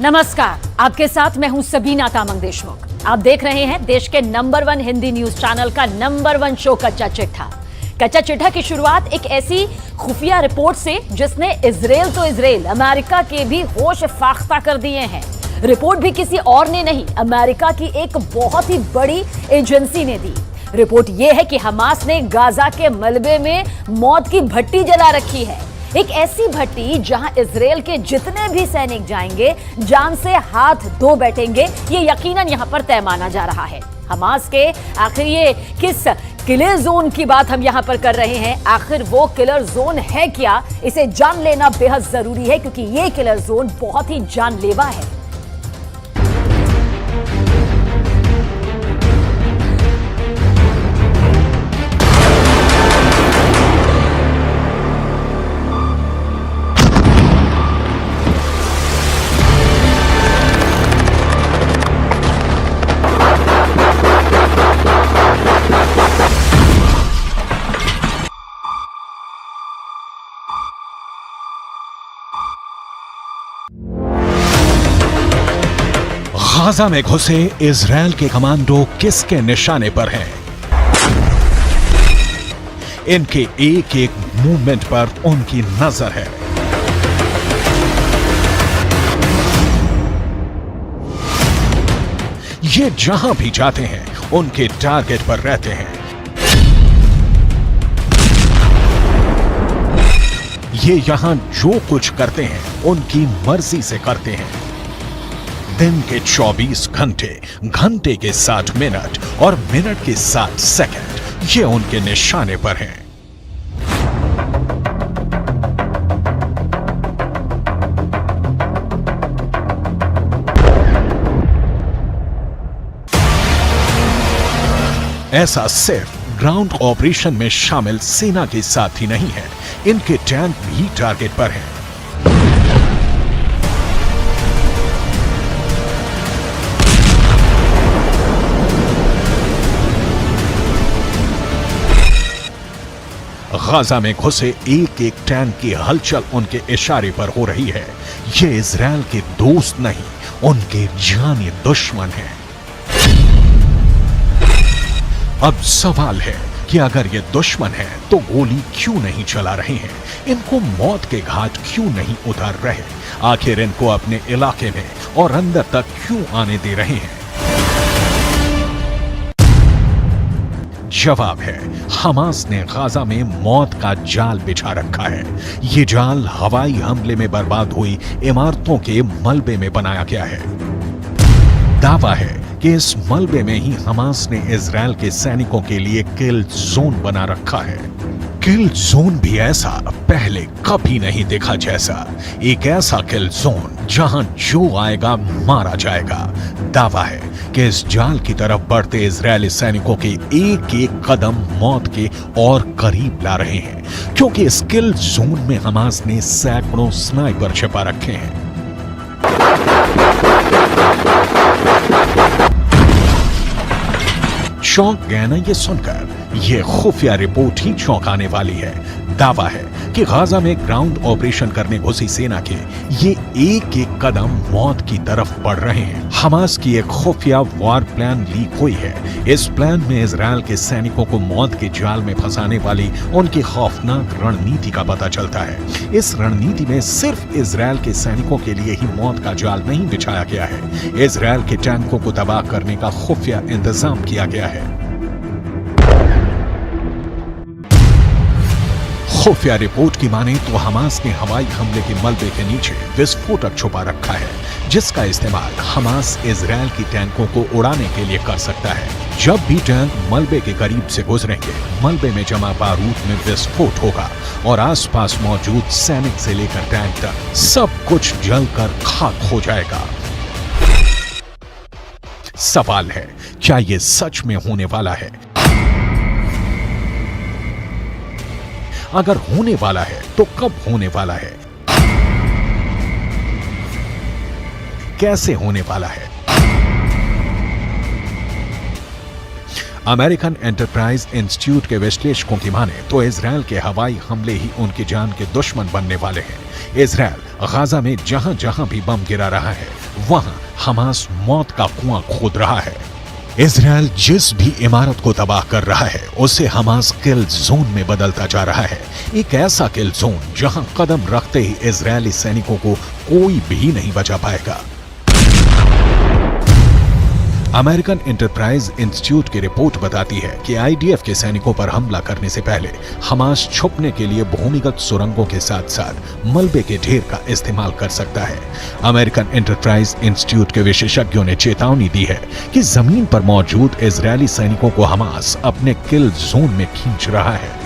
नमस्कार, आपके साथ मैं हूं सबीना तामंग देशमुख। आप देख रहे हैं देश के नंबर 1 हिंदी न्यूज चैनल का नंबर 1 शो कच्चा चिट्ठा। कच्चा चिट्ठा की शुरुआत एक ऐसी खुफिया रिपोर्ट से जिसने इजराइल अमेरिका के भी होश फाख्ता कर दिए हैं। रिपोर्ट भी किसी और ने नहीं, अमेरिका की एक बहुत ही बड़ी एजेंसी ने दी। रिपोर्ट यह है कि हमास ने गाजा के मलबे में मौत की भट्टी जला रखी है। एक ऐसी भट्टी जहां इजराइल के जितने भी सैनिक जाएंगे जान से हाथ धो बैठेंगे, ये यकीनन यहां पर तय माना जा रहा है। हमास के आखिर ये किस किलर जोन की बात हम यहां पर कर रहे हैं, आखिर वो किलर जोन है क्या, इसे जान लेना बेहद जरूरी है क्योंकि ये किलर जोन बहुत ही जानलेवा है। गाजा में घुसे इजराइल के कमांडो किसके निशाने पर हैं? इनके एक एक मूवमेंट पर उनकी नजर है। ये जहां भी जाते हैं उनके टारगेट पर रहते हैं। ये यहां जो कुछ करते हैं उनकी मर्जी से करते हैं। दिन के 24 घंटे, घंटे के 60 मिनट और मिनट के 60 सेकंड ये उनके निशाने पर हैं। ऐसा सिर्फ ग्राउंड ऑपरेशन में शामिल सेना के साथ ही नहीं है, इनके टैंक भी टारगेट पर हैं। गाजा में घुसे एक एक टैंक की हलचल उनके इशारे पर हो रही है। ये इजराइल के दोस्त नहीं, उनके जानी दुश्मन हैं। अब सवाल है कि अगर ये दुश्मन है तो गोली क्यों नहीं चला रहे हैं? इनको मौत के घाट क्यों नहीं उतार रहे? आखिर इनको अपने इलाके में और अंदर तक क्यों आने दे रहे हैं? जवाब है, हमास ने गाजा में मौत का जाल बिछा रखा है। ये जाल हवाई हमले में बर्बाद हुई इमारतों के मलबे में बनाया गया है। दावा है कि इस मलबे में ही हमास ने इजराइल के सैनिकों के लिए किल जोन बना रखा है। किल जोन भी ऐसा पहले कभी नहीं देखा जैसा। एक ऐसा किल जोन जहां जो आएगा मारा जाएगा। दावा है कि इस जाल की तरफ बढ़ते इजरायली सैनिकों के एक एक कदम मौत के और करीब ला रहे हैं, क्योंकि इस किल जोन में हमास ने सैकड़ों स्नाइपर छिपा रखे हैं। चौंक गए ना ये सुनकर? ये खुफिया रिपोर्ट ही चौंकाने वाली है। दावा है कि गाजा में ग्राउंड ऑपरेशन करने घुसी सेना के ये एक एक कदम मौत की तरफ बढ़ रहे हैं। हमास की एक खुफिया वॉर प्लान लीक हुई है। इस प्लान में इजराइल के सैनिकों को मौत के जाल में फंसाने वाली उनकी खौफनाक रणनीति का पता चलता है। इस रणनीति में सिर्फ इजराइल के सैनिकों के लिए ही मौत का जाल नहीं बिछाया गया है, इजराइल के टैंकों को तबाह करने का खुफिया इंतजाम किया गया है। खुफिया रिपोर्ट की माने तो हमास ने हवाई हमले के मलबे के नीचे विस्फोटक छुपा रखा है, जिसका इस्तेमाल हमास इजराइल की टैंकों को उड़ाने के लिए कर सकता है। जब भी टैंक मलबे के करीब से गुजरेंगे, मलबे में जमा बारूद में विस्फोट होगा और आसपास मौजूद सैनिक से लेकर टैंक तक सब कुछ जलकर खाक हो जाएगा। सवाल है, क्या यह सच में होने वाला है? अगर होने वाला है तो कब होने वाला है? कैसे होने वाला है? अमेरिकन एंटरप्राइज इंस्टीट्यूट के विश्लेषकों की माने तो इजरायल के हवाई हमले ही उनकी जान के दुश्मन बनने वाले हैं। इजरायल गाजा में जहां जहां भी बम गिरा रहा है वहां हमास मौत का कुआं खोद रहा है। इजरायल जिस भी इमारत को तबाह कर रहा है उसे हमास किल जोन में बदलता जा रहा है। एक ऐसा किल जोन जहां कदम रखते ही इजरायली सैनिकों को कोई भी नहीं बचा पाएगा। अमेरिकन एंटरप्राइज इंस्टीट्यूट की रिपोर्ट बताती है कि आईडीएफ के सैनिकों पर हमला करने से पहले हमास छुपने के लिए भूमिगत सुरंगों के साथ साथ मलबे के ढेर का इस्तेमाल कर सकता है। अमेरिकन एंटरप्राइज इंस्टीट्यूट के विशेषज्ञों ने चेतावनी दी है कि जमीन पर मौजूद इजरायली सैनिकों को हमास अपने किल जोन में खींच रहा है।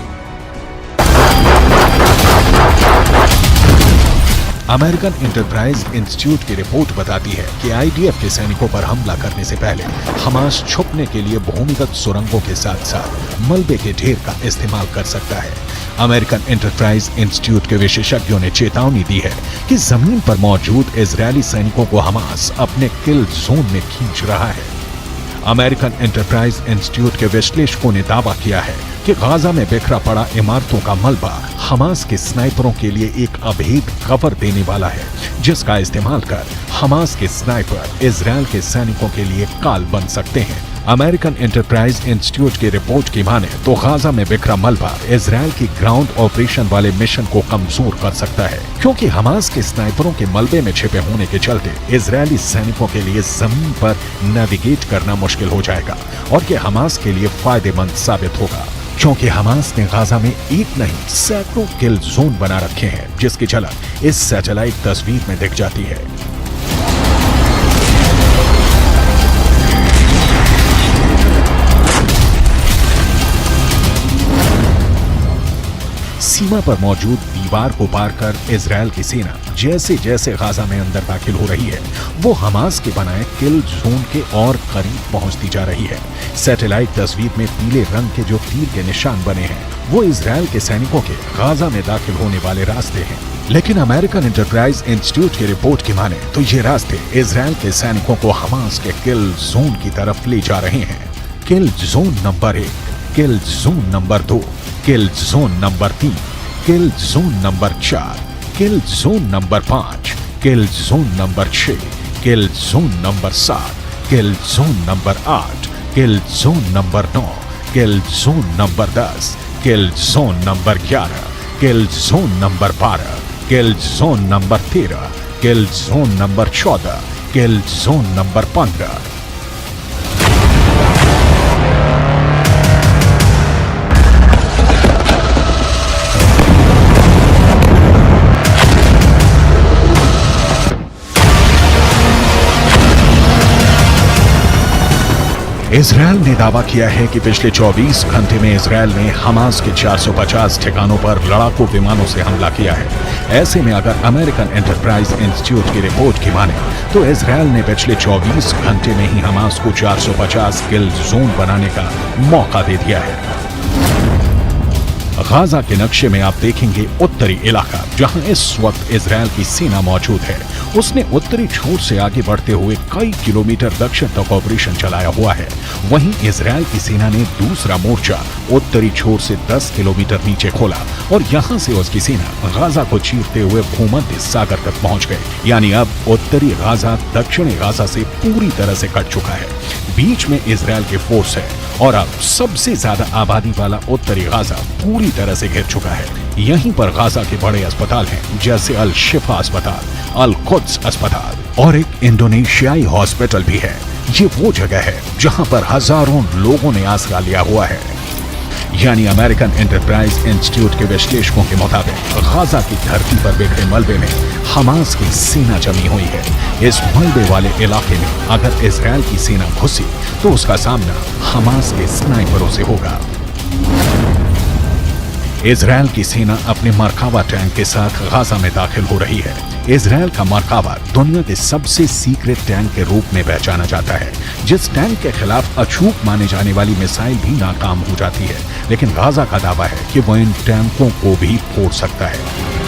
अमेरिकन एंटरप्राइज इंस्टीट्यूट की रिपोर्ट बताती है कि आईडीएफ के सैनिकों पर हमला करने से पहले हमास छुपने के लिए भूमिगत सुरंगों के साथ साथ मलबे के ढेर का इस्तेमाल कर सकता है। अमेरिकन एंटरप्राइज इंस्टीट्यूट के विशेषज्ञों ने चेतावनी दी है कि जमीन पर मौजूद इजरायली सैनिकों को हमास अपने किल जोन में खींच रहा है। अमेरिकन एंटरप्राइज इंस्टीट्यूट के विश्लेषकों ने दावा किया है कि गाजा में बिखरा पड़ा इमारतों का मलबा हमास के स्नाइपरों के लिए एक अभेद कवर देने वाला है, जिसका इस्तेमाल कर हमास के स्नाइपर इजरायल के सैनिकों के लिए काल बन सकते हैं। अमेरिकन एंटरप्राइज इंस्टीट्यूट की रिपोर्ट की माने तो गाजा में बिखरा मलबा इजरायल की ग्राउंड ऑपरेशन वाले मिशन को कमजोर कर सकता है, क्योंकि हमास के स्नाइपरों के मलबे में छिपे होने के चलते इजरायली सैनिकों के लिए जमीन पर नेविगेट करना मुश्किल हो जाएगा और ये हमास के लिए फायदेमंद साबित होगा, क्योंकि हमास ने गाजा में एक नहीं सैकड़ों किल जोन बना रखे हैं, जिसकी झलक इस सैटेलाइट तस्वीर में दिख जाती है। सीमा पर मौजूद दीवार को पार कर इजरायल की सेना जैसे जैसे गाजा में अंदर दाखिल हो रही है वो हमास के बनाए किल जोन के और करीब पहुंचती जा रही है। सैटेलाइट तस्वीर में पीले रंग के जो तीर के निशान बने हैं वो इजरायल के सैनिकों के गाजा में दाखिल होने वाले रास्ते हैं, लेकिन अमेरिकन एंटरप्राइज इंस्टीट्यूट की रिपोर्ट की माने तो ये रास्ते इजरायल के सैनिकों को हमास के किल जोन की तरफ ले जा रहे हैं। किल जोन नंबर 1, किल जोन नंबर 2, किल जोन नंबर 3, किल जोन नंबर 4, किल जोन नंबर 5, किल जोन नंबर 6, किल जोन नंबर 7, किल जोन नंबर 8, किल जोन नंबर 9, किल जोन नंबर 10, किल जोन नंबर 11, किल जोन नंबर 12, किल जोन नंबर 13, किल जोन नंबर 14, किल जोन नंबर 15। इजरायल ने दावा किया है कि पिछले 24 घंटे में Israel ने Hamas के 450 ठिकानों पर लड़ाकू विमानों से हमला किया है। ऐसे में अगर अमेरिकन एंटरप्राइज इंस्टीट्यूट की रिपोर्ट की माने तो इजरायल ने पिछले 24 घंटे में ही हमास को 450 किल जोन बनाने का मौका दे दिया है। गाजा के नक्शे में आप देखेंगे उत्तरी इलाका जहां इस वक्त इजरायल की सेना मौजूद है। उसने उत्तरी छोर से आगे बढ़ते हुए कई किलोमीटर दक्षिण तक ऑपरेशन चलाया हुआ है। वहीं इजरायल की सेना ने दूसरा मोर्चा उत्तरी छोर से 10 किलोमीटर नीचे खोला और यहां से उसकी सेना गाजा को चीरते हुए भूमध्य सागर तक पहुंच गए। यानी अब उत्तरी गाजा दक्षिणी गाजा से पूरी तरह से कट चुका है। बीच में इजरायल के फोर्स है और अब सबसे ज्यादा आबादी वाला उत्तरी गाजा पूरी तरह से घिर चुका है। यहीं पर गाजा के बड़े अस्पताल हैं जैसे अल शिफा अस्पताल, अल कुद्स अस्पताल और एक इंडोनेशियाई हॉस्पिटल भी है। ये वो जगह है जहां पर हजारों लोगों ने आसरा लिया हुआ है। यानी अमेरिकन एंटरप्राइज इंस्टीट्यूट के विश्लेषकों के मुताबिक गाजा की धरती पर बिखरे मलबे में हमास की सेना जमी हुई है। इस मलबे वाले इलाके में अगर इजरायल की सेना घुसी तो उसका सामना हमास के स्नाइपरों से होगा। इजरायल की सेना अपने मरकावा टैंक के साथ गाजा में दाखिल हो रही है। इजरायल का मरकावा दुनिया के सबसे सीक्रेट टैंक के रूप में पहचाना जाता है, जिस टैंक के खिलाफ अचूक माने जाने वाली मिसाइल भी नाकाम हो जाती है। लेकिन गाजा का दावा है कि वो इन टैंकों को भी फोड़ सकता है।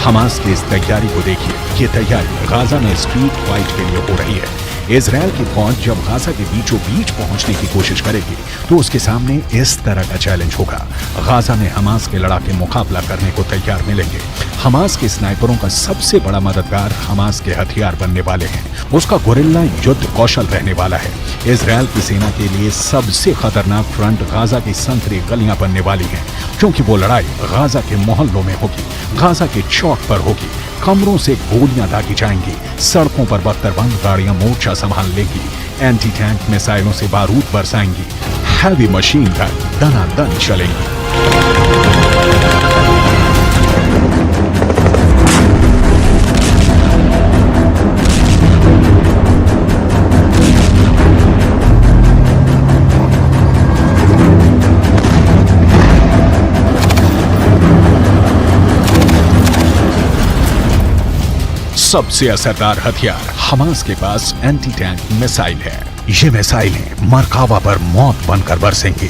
हमास की इस तैयारी को देखिए। ये तैयारी गाजा में स्ट्रीट फाइट के लिए हो रही है। इजराइल की फौज जब गाजा के बीचों बीच पहुंचने की कोशिश करेगी तो उसके सामने इस तरह का चैलेंज होगा। गाजा में हमास के लड़ाके मुकाबला करने को तैयार मिलेंगे। हमास के स्नाइपरों का सबसे बड़ा मददगार हमास के हथियार बनने वाले हैं। उसका गोरिल्ला युद्ध कौशल रहने वाला है। इजराइल की सेना के लिए सबसे खतरनाक फ्रंट गाजा की संकरी गलियां बनने वाली हैं, क्योंकि वो लड़ाई गाजा के मोहल्लों में होगी, गाजा के चौक पर होगी। कमरों से गोलियां दागी जाएंगी, सड़कों पर बख्तरबंद गाड़ियां मोर्चा संभाल लेंगी, एंटी टैंक मिसाइलों से बारूद बरसाएंगी, हैवी मशीन गन दनादन चलेंगी। सबसे असरदार हथियार हमास के पास एंटी टैंक मिसाइल है। ये मिसाइलें मरकावा पर मौत बनकर बरसेंगी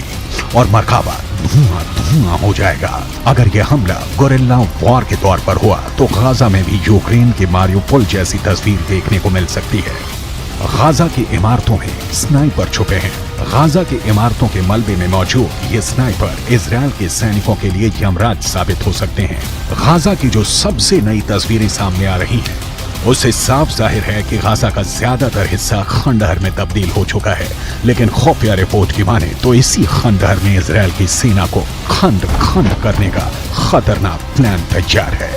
और मरकावा धुआं धुआं हो जाएगा। अगर यह हमला गोरिल्ला वॉर के तौर पर हुआ तो गाजा में भी यूक्रेन के मारियोपोल जैसी तस्वीर देखने को मिल सकती है। गाजा की इमारतों में स्नाइपर छुपे हैं। गाजा की इमारतों के मलबे में मौजूद ये स्नाइपर इजराइल के सैनिकों के लिए यमराज साबित हो सकते हैं। गाजा की जो सबसे नई तस्वीरें सामने आ रही हैं, उससे साफ जाहिर है कि गाजा का ज्यादातर हिस्सा खंडहर में तब्दील हो चुका है। लेकिन खुफिया रिपोर्ट की माने तो इसी खंडहर में इजराइल की सेना को खंड खंड करने का खतरनाक प्लान तैयार है।